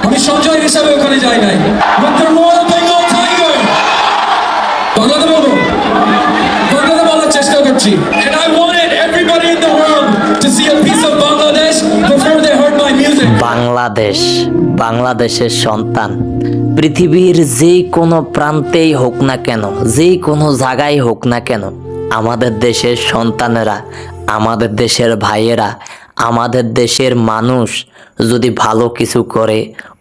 আমি সঞ্জয় হিসাবে ওখানে যাই নাই। With the Royal Bengal Tiger, বাংলাতে বলবো, বাংলাতে বলার চেষ্টা করছি। And I wanted everybody in the world to see a piece of Bangladesh before they heard my music. Bangladesh, বাংলাদেশের সন্তান পৃথিবীর যে কোনো প্রান্তেই হোক না কেন, যে কোনো জায়গায় হোক না কেন, আমাদের দেশের সন্তানেরা, আমাদের দেশের ভাইয়েরা, আমাদের দেশের মানুষ যদি ভালো কিছু করে,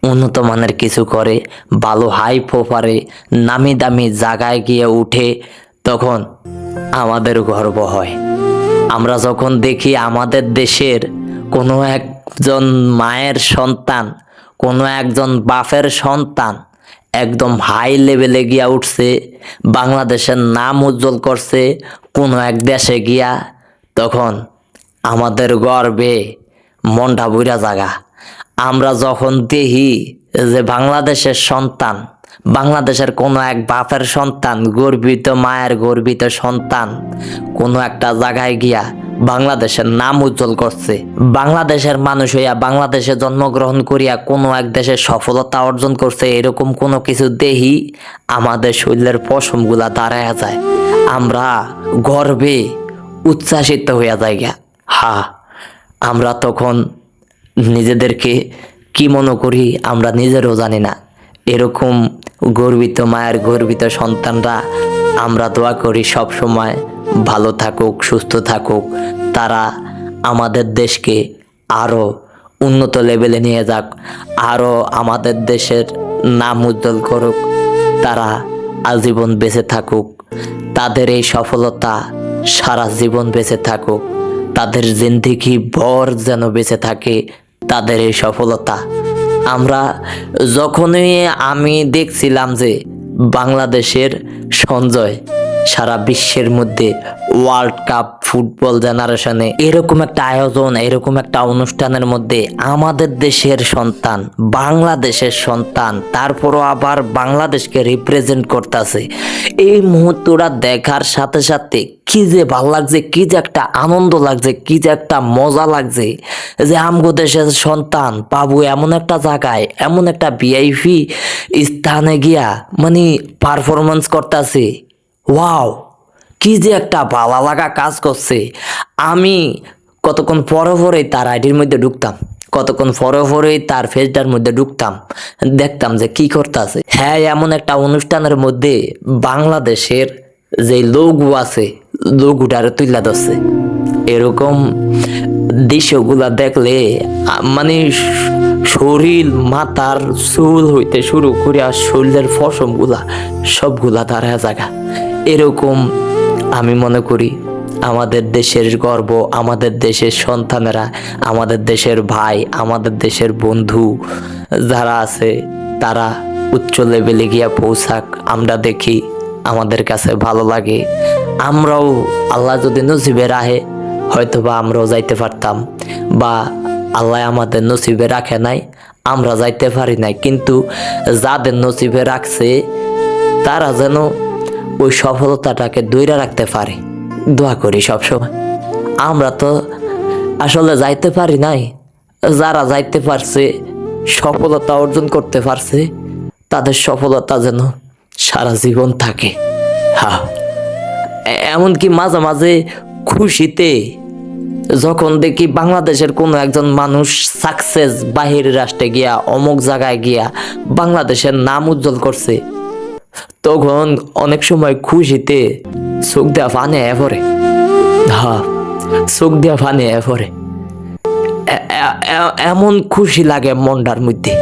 উন্নত মানের কিছু করে, ভালো হাই প্রোফারে নামি দামি জায়গায় গিয়ে উঠে, তখন আমাদের গর্ব হয়। আমরা যখন দেখি আমাদের দেশের কোনো একজন মায়ের সন্তান, কোনো একজন বাপের সন্তান একদম হাই লেভেলে গিয়া উঠছে, বাংলাদেশের নাম উজ্জ্বল করছে কোনো এক দেশে গিয়া, তখন আমাদের গর্বে মনটা বুইরা জাগা। আমরা যখন দেখি যে বাংলাদেশের সন্তান, বাংলাদেশের কোনো এক বাপের সন্তান, গর্বিত মায়ের গর্বিত সন্তান কোনো একটা জায়গায় গিয়া বাংলাদেশের নাম উজ্জ্বল করছে, বাংলাদেশের মানুষ হইয়া বাংলাদেশে জন্মগ্রহণ করিয়া কোনো এক দেশের সফলতা অর্জন করছে, এরকম কোনো কিছু দেখি আমাদের শরীরের পশমগুলা দাঁড়ায়া যায়, আমরা গর্বে উচ্ছ্বাসিত হইয়া যাই গা। আমরা তখন নিজেদেরকে কি মনে করি আমরা নিজেরও জানি না। এরকম গর্বিত মায়ের গর্বিত সন্তানরা, আমরা দোয়া করি সব সময় ভালো থাকুক, সুস্থ থাকুক, তারা আমাদের দেশকে আরও উন্নত লেভেলে নিয়ে যাক, আরও আমাদের দেশের নাম উজ্জ্বল করুক, তারা আজীবন বেঁচে থাকুক, তাদের এই সফলতা সারা জীবন বেঁচে থাকুক, তাদের জিন্দেগি ভর যেন বেঁচে থাকে তাদের এই সফলতা। আমরা যখনই আমি দেখছিলাম যে বাংলাদেশের সঞ্জয় সারা বিশ্বের মধ্যে ওয়ার্ল্ড কাপ ফুটবল জেনারেশনে এরকম একটা আয়োজন, এরকম একটা অনুষ্ঠানের মধ্যে আমাদের দেশের সন্তান, বাংলাদেশের সন্তান, তারপরও আবার বাংলাদেশকে রিপ্রেজেন্ট করতেছে, এই মুহূর্তটা দেখার সাথে সাথে কি যে ভাল লাগছে, কি যে একটা আনন্দ লাগছে, কি যে একটা মজা লাগছে যে আমগো দেশের সন্তান পাবো এমন একটা জায়গায়, এমন একটা ভিআইপি স্থানে গিয়া মানে পারফরমেন্স করতেছে। ওয়াও, কি যে একটা ভালো লাগা কাজ করছে। আমি কতক্ষণ পরে পরেই তার আইডির মধ্যে ঢুকতাম, কতক্ষণ পরে পরেই তার ফেসটার মধ্যে ঢুকতাম, দেখতাম যে কি করতেছে। হ্যাঁ, এমন একটা অনুষ্ঠানের মধ্যে বাংলাদেশের যে লোগো আছে, লোগোটারে তুইলা ধরছে। এরকম দৃশ্যগুলা দেখলে মানে শরীর, মাথার চুল হইতে শুরু করে আর শরীরের পশমগুলা সবগুলা দাঁড়ায় জায়গা। এরকম আমি মনে করি আমাদের দেশের গর্ব, আমাদের দেশের সন্তানেরা, আমাদের দেশের ভাই, আমাদের দেশের বন্ধু যারা আছে, তারা উচ্চ লেভেলে গিয়া পৌঁছাক, আমরা দেখি, আমাদের কাছে ভালো লাগে। আমরাও আল্লাহ যদি নসিবে রাখে হয়তোবা আমরাও যাইতে পারতাম, বা আল্লাহ আমাদের নসিবে রাখে নাই, আমরা যাইতে পারি নাই, কিন্তু যাদের নসিবে রাখছে তারা যেন ওই সফলতাটাকে ধইরা রাখতে পারে। দোয়া করি সবসময়। আমরা তো আসলে যাইতে পারি নাই, যারা যাইতে পারছে, সফলতা অর্জন করতে পারছে, তাদের সফলতা যেন সারা জীবন থাকে। এমনকি মাঝে মাঝে খুশিতে যখন দেখি বাংলাদেশের কোনো একজন মানুষ সাকসেস, বাহিরের রাষ্ট্রে গিয়া, অমুক জায়গায় গিয়া বাংলাদেশের নাম উজ্জ্বল করছে, তখন অনেক সময় খুশিতে চোখ দেওয়া ফানে পড়ে। চোখ দেওয়া ফানে পড়ে, এমন খুশি লাগে মনটার মধ্যে।